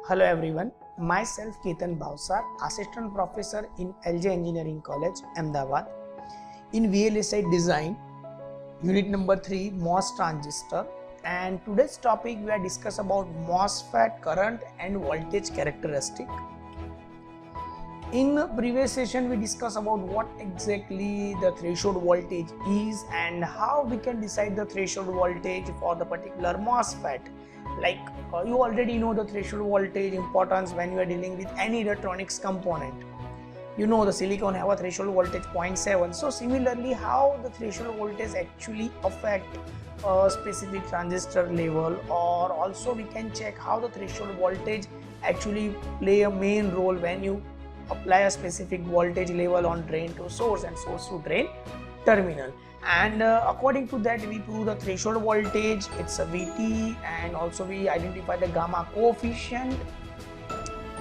Hello everyone, myself Ketan Bhavsar, Assistant Professor in LJ Engineering College, Ahmedabad, in VLSI Design, Unit number 3, MOS transistor. And today's topic we are discuss about MOSFET current and voltage characteristic. In the previous session we discussed about what exactly the threshold voltage is and how we can decide the threshold voltage for the particular MOSFET. Like you already know the threshold voltage importance when you are dealing with any electronics component. You know the silicon have a threshold voltage 0.7. So similarly, how the threshold voltage actually affect a specific transistor level, or also we can check how the threshold voltage actually play a main role when you apply a specific voltage level on drain to source and source to drain terminal. And according to that we prove the threshold voltage, it's a Vt, and also we identify the gamma coefficient.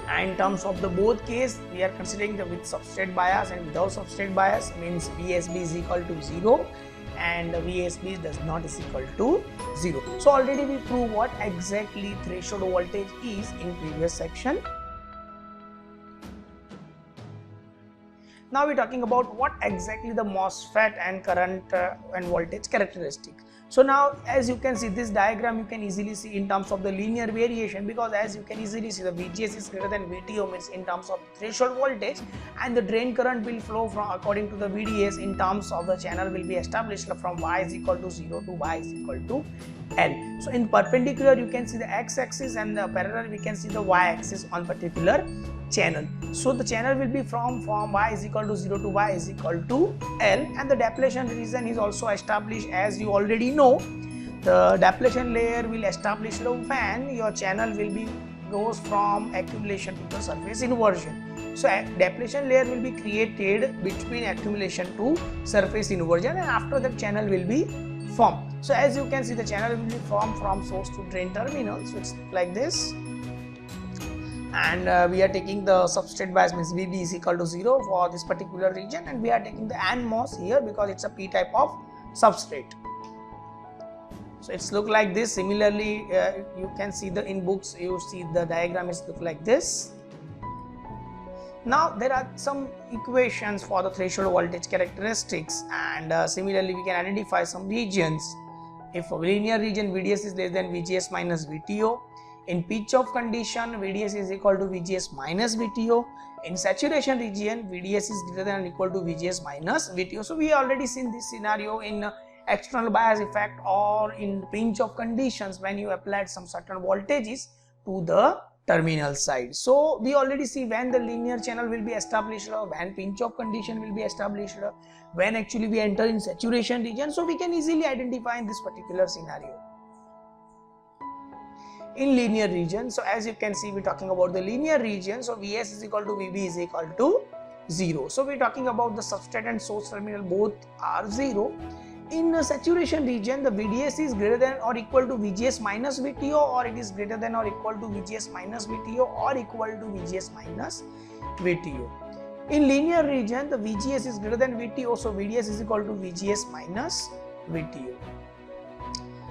And in terms of the both case, we are considering the with substrate bias and without substrate bias, means VSB is equal to 0 and VSB does not is equal to 0. So already we prove what exactly threshold voltage is in previous section. Now we are talking about what exactly the MOSFET and current and voltage characteristic. So now as you can see this diagram, you can easily see in terms of the linear variation, because as you can easily see the VGS is greater than VTO, means in terms of threshold voltage, and the drain current will flow from according to the VDS in terms of the channel will be established from y is equal to 0 to y is equal to L. So in perpendicular you can see the x-axis, and the parallel we can see the y-axis on particular channel. So the channel will be from y is equal to 0 to y is equal to L, and the depletion region is also established. As you already know, the depletion layer will establish when your channel will be goes from accumulation to the surface inversion. So depletion layer will be created between accumulation to surface inversion, and after that channel will be formed. So as you can see the channel will be formed from source to drain terminal. So it's like this. And we are taking the substrate bias, means VB is equal to 0 for this particular region, and we are taking the NMOS here because it's a P type of substrate. So it's look like this. Similarly, you can see the in books you see the diagram is look like this. Now there are some equations for the threshold voltage characteristics, and similarly we can identify some regions. If a linear region VDS is less than VGS minus VTO. In pitch off condition, VDS is equal to VGS minus VTO. In saturation region, VDS is greater than or equal to VGS minus VTO. So we already seen this scenario in external bias effect or in pinch off conditions when you applied some certain voltages to the terminal side. So we already see when the linear channel will be established, when pinch off condition will be established, when actually we enter in saturation region. So we can easily identify in this particular scenario. In linear region, so as you can see we're talking about the linear region, so Vs is equal to Vb is equal to 0. So we're talking about the substrate and source terminal both are 0. In the saturation region, the VDS is greater than or equal to VGS minus VTO, or it is greater than or equal to VGS minus VTO, or equal to VGS minus VTO. In linear region, the VGS is greater than VTO, so VDS is equal to VGS minus VTO.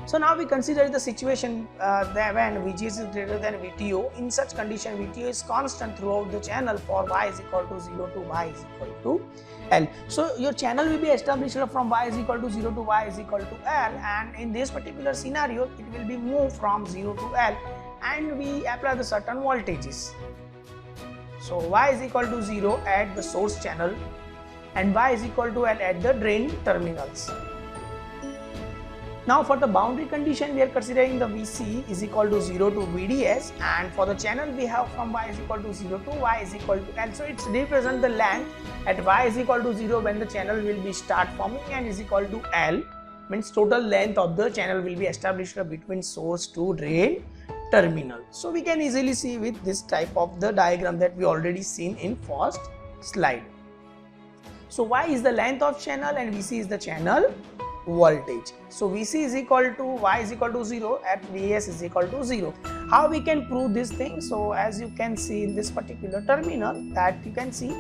So now we consider the situation that when VGS is greater than VTO. In such condition, VTO is constant throughout the channel for y is equal to 0 to y is equal to L. So your channel will be established from y is equal to 0 to y is equal to L, and in this particular scenario it will be moved from 0 to L, and we apply the certain voltages. So y is equal to 0 at the source channel and y is equal to L at the drain terminals. Now for the boundary condition we are considering the Vc is equal to 0 to VDS, and for the channel we have from y is equal to 0 to y is equal to L. So it's represent the length at y is equal to 0 when the channel will be start forming, and is equal to L, means total length of the channel will be established between source to drain terminal. So we can easily see with this type of the diagram that we already seen in first slide. So y is the length of channel and Vc is the channel voltage. So Vc is equal to y is equal to 0 at Vs is equal to 0. How we can prove this thing? So as you can see in this particular terminal, that you can see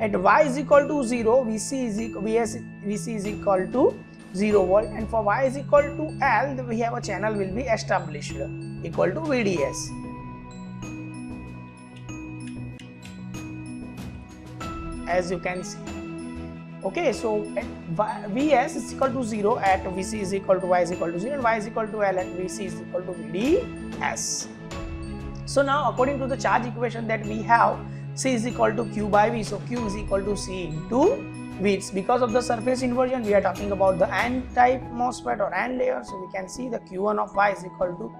at y is equal to 0, Vc is equal to 0 volt, and for y is equal to L, we have a channel will be established equal to VDS. as you can see. Okay, so at Vs is equal to 0, at Vc is equal to y is equal to 0, and y is equal to L, and Vc is equal to Vds. So now according to the charge equation that we have, C is equal to Q by V, so Q is equal to C into V. It's because of the surface inversion, we are talking about the N type MOSFET or N layer, so we can see the Q1 of Y is equal to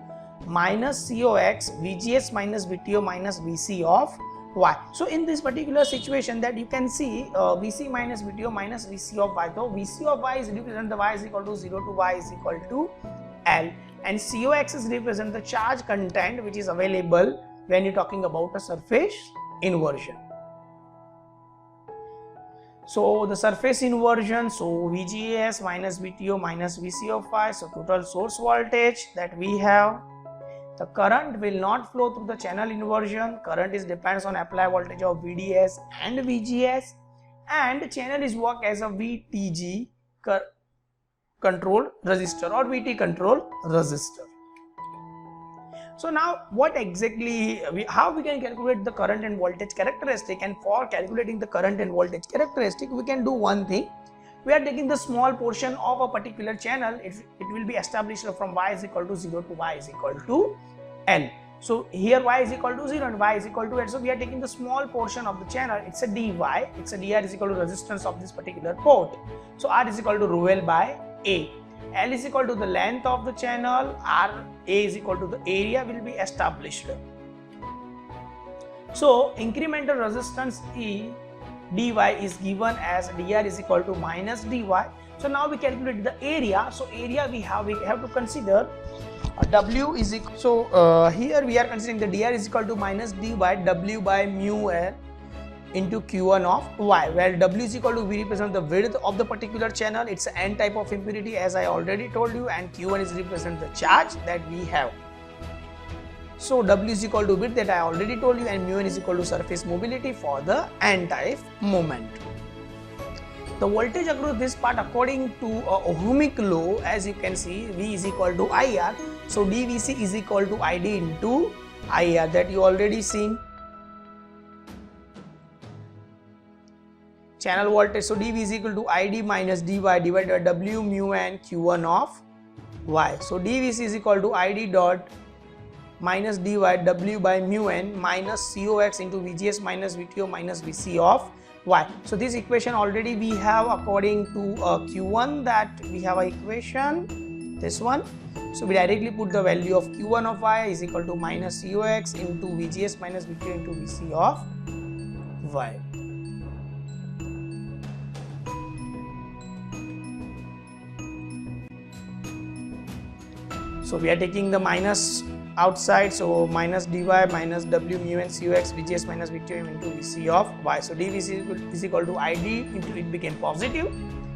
minus COX VGS minus VTO minus VC of Y. So in this particular situation that you can see VC minus VTO minus VC of Y, so VC of Y is represent the Y is equal to 0 to Y is equal to L, and COX is represent the charge content which is available when you're talking about a surface inversion. So the surface inversion, so VGS minus VTO minus VC of Y, so total source voltage that we have. The current will not flow through the channel inversion. Current is depends on applied voltage of VDS and VGS, and channel is work as a VTG control resistor or VT control resistor. So now what exactly, how we can calculate the current and voltage characteristic, and for calculating the current and voltage characteristic we can do one thing. We are taking the small portion of a particular channel, it will be established from y is equal to 0 to y is equal to L. So here y is equal to 0 and y is equal to L, so we are taking the small portion of the channel, it's a dy, it's a dr is equal to resistance of this particular port. So R is equal to rho L by A. L is equal to the length of the channel, R A is equal to the area will be established. So incremental resistance E dy is given as dr is equal to minus dy. So now we calculate the area. So area we have to consider W is equal. So here we are considering the dr is equal to minus dy W by mu L into Q1 of Y, where W is equal to, we represent the width of the particular channel, it's an N type of impurity as I already told you, and Q1 is represent the charge that we have. So W is equal to width that I already told you, and mu N is equal to surface mobility for the N type moment. The voltage across this part according to ohmic law, as you can see, V is equal to IR, so dVc is equal to ID into IR, that you already seen. Channel voltage, so dV is equal to ID minus dy divided by W mu N Q1 of Y. So dVc is equal to ID dot minus dy W by mu N minus COX into VGS minus VTO minus VC of Y. So this equation already we have according to Q1, that we have a equation, this one. So we directly put the value of Q1 of Y is equal to minus COX into VGS minus VTO into VC of Y. So we are taking the minus outside, so minus dy minus W mu N COX VGS minus VTO into VC of Y. So dVc is equal to ID into, it became positive,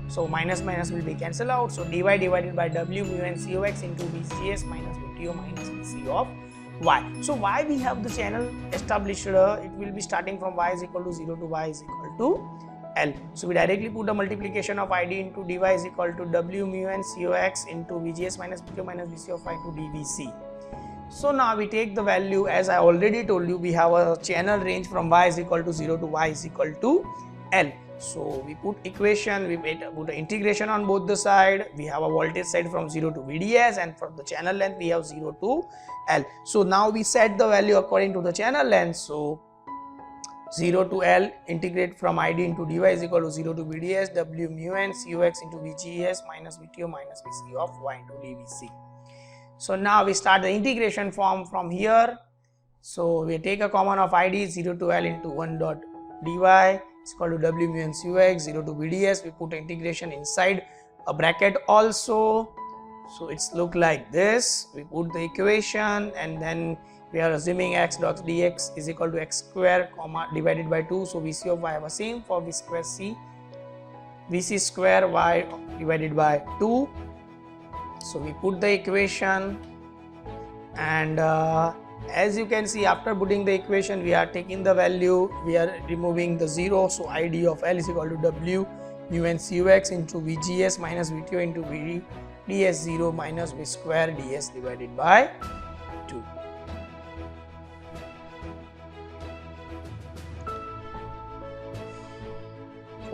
so minus minus will be cancelled out, so dy divided by W mu N COX into VGS minus VTO minus VC of Y. So why we have the channel established, it will be starting from y is equal to 0 to y is equal to L. So we directly put the multiplication of ID into dy is equal to W mu N COX into VGS minus VTO minus VC of Y to dVc. So now we take the value, as I already told you, we have a channel range from y is equal to 0 to y is equal to L. So we put equation, we put the integration on both the side, we have a voltage side from 0 to VDS, and from the channel length we have 0 to L. So now we set the value according to the channel length, so 0 to L, integrate from ID into dy is equal to 0 to VDS, W mu N COX into VGS minus VTO minus VC of Y into dVc. So now we start the integration form from here. So we take a common of ID 0 to L into 1 dot dy is equal to W mu N COX 0 to VDS. We put integration inside a bracket also. So it's look like this. We put the equation, and then we are assuming x dot dx is equal to x square comma divided by 2. So VC of y have a same for v square c, VC square y divided by 2. So we put the equation, and as you can see, after putting the equation, we are taking the value, we are removing the 0. So ID of L is equal to W mu N COX into VGS minus VTO into VDS 0 minus V square ds divided by 2.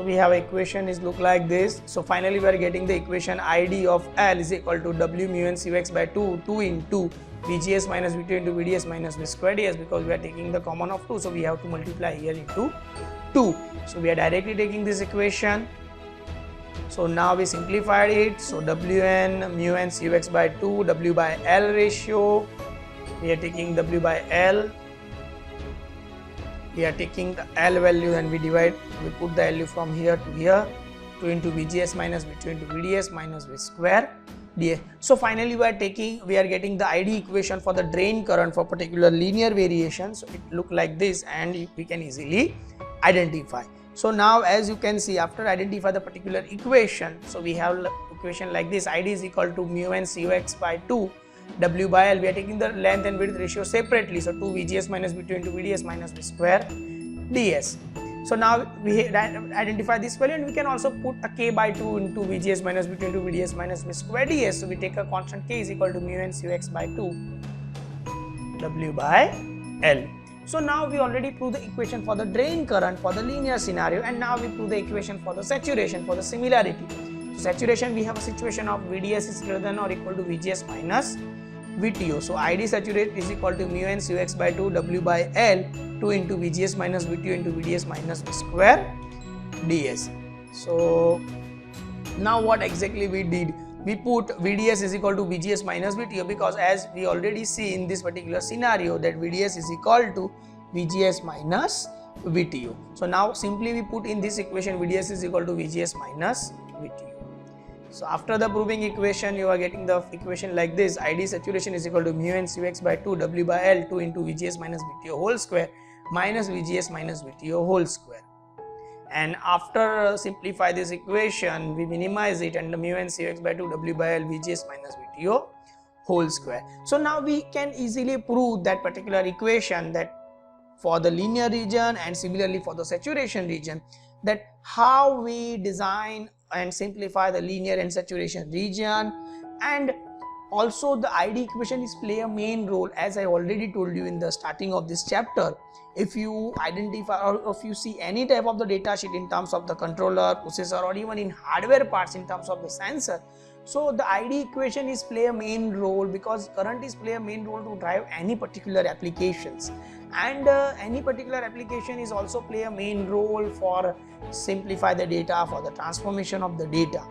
So we have equation is look like this. So finally we are getting the equation ID of L is equal to W mu n Cux by 2 into Vgs minus V2 into Vds minus V square ds, because we are taking the common of 2, so we have to multiply here into 2. So we are directly taking this equation. So now we simplified it. So Wn mu n Cux by 2, W by L ratio, we are taking W by L, we are taking the L value and we put the value from here to here, 2 into Vgs minus V2 into Vds minus V square ds. So finally we are getting the ID equation for the drain current for particular linear variation. So it look like this and we can easily identify. So now as you can see, after identify the particular equation, so we have equation like this: ID is equal to mu n Cux by 2, W by L. We are taking the length and width ratio separately, so 2 Vgs minus V2 into Vds minus V square ds. So now we identify this value, and we can also put a k by 2 into Vgs minus V2 into Vds minus V square ds. So we take a constant k is equal to mu n Cux by 2, W by L. So now we already proved the equation for the drain current for the linear scenario, and now we prove the equation for the saturation for the similarity. So saturation, we have a situation of Vds is greater than or equal to Vgs minus Vto. So ID saturate is equal to mu n Cux by 2, W by L, 2 into Vgs minus Vto into Vds minus V square ds. So now what exactly we did? We put Vds is equal to Vgs minus Vto, because as we already see in this particular scenario that Vds is equal to Vgs minus Vto. So now simply we put in this equation Vds is equal to Vgs minus Vto. So after the proving equation, you are getting the equation like this: ID saturation is equal to mu n Cux by 2, W by L, 2 into Vgs minus Vto whole square minus Vgs minus Vto whole square. And after simplify this equation, we minimize it, and the mu n Cux by 2, W by L, Vgs minus Vto whole square. So now we can easily prove that particular equation, that for the linear region and similarly for the saturation region, that how we design and simplify the linear and saturation region. And also the ID equation is play a main role, as I already told you in the starting of this chapter. If you identify or if you see any type of the data sheet in terms of the controller, processor, or even in hardware parts in terms of the sensor, so the ID equation is play a main role, because current is play a main role to drive any particular applications, and any particular application is also play a main role for simplify the data, for the transformation of the data.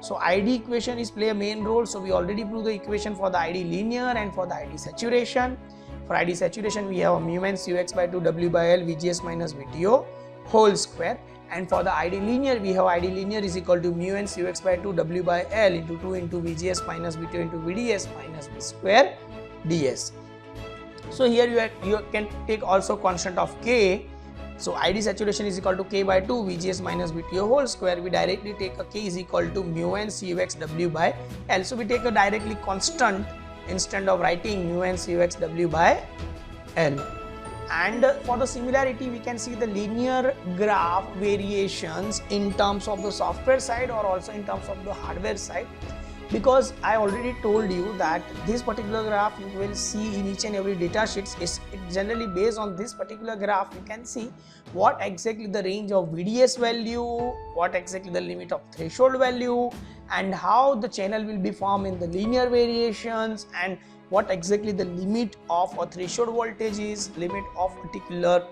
So ID equation is play a main role. So we already proved the equation for the ID linear and for the ID saturation. For ID saturation, we have a mu n Cux by 2, W by L, Vgs minus Vto whole square. And for the ID linear, we have ID linear is equal to mu n Cux by 2, W by L into 2 into Vgs minus Vto into Vds minus V square ds. So here you can take also constant of k. So ID saturation is equal to k by 2 Vgs minus Vto whole square. We directly take a k is equal to mu n Cux W by L. So we take a directly constant instead of writing mu n Cux W by L. And for the similarity, we can see the linear graph variations in terms of the software side or also in terms of the hardware side, because I already told you that this particular graph you will see in each and every data sheets is generally based on this particular graph. You can see what exactly the range of VDS value, what exactly the limit of threshold value, and how the channel will be formed in the linear variations, and what exactly the limit of a threshold voltage is, limit of particular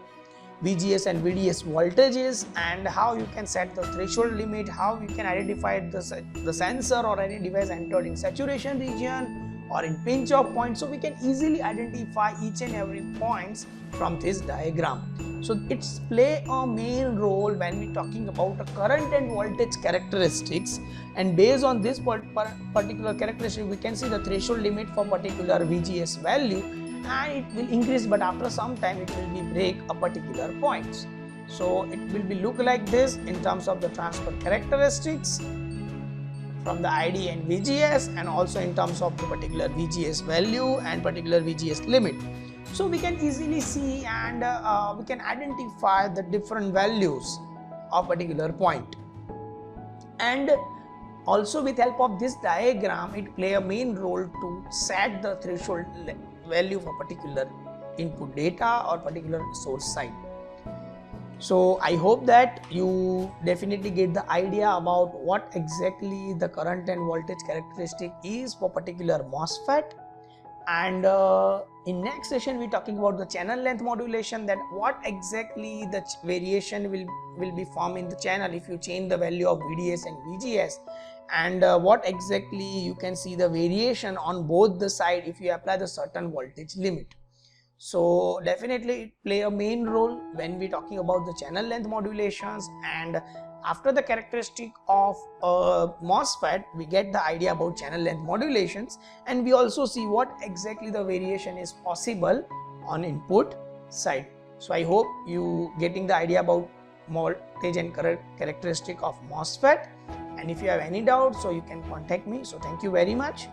VGS and VDS voltages, and how you can set the threshold limit, how you can identify the sensor or any device entered in saturation region or in pinch off point. So we can easily identify each and every points from this diagram. So it's play a main role when we talking about the current and voltage characteristics, and based on this particular characteristic we can see the threshold limit for particular VGS value, and it will increase, but after some time it will be break a particular points. So it will be look like this in terms of the transfer characteristics from the ID and VGS, and also in terms of the particular VGS value and particular VGS limit. So we can easily see and we can identify the different values of particular point. And also with help of this diagram, it play a main role to set the threshold value for particular input data or particular source side. So I hope that you definitely get the idea about what exactly the current and voltage characteristic is for particular MOSFET. And in next session we're talking about the channel length modulation, that what exactly the variation will be formed in the channel if you change the value of VDS and VGS, and what exactly you can see the variation on both the side if you apply the certain voltage limit. So definitely it play a main role when we talking about the channel length modulations. And after the characteristic of MOSFET, we get the idea about channel length modulations, and we also see what exactly the variation is possible on input side. So I hope you getting the idea about voltage and characteristic of MOSFET, and if you have any doubt, so you can contact me. So thank you very much.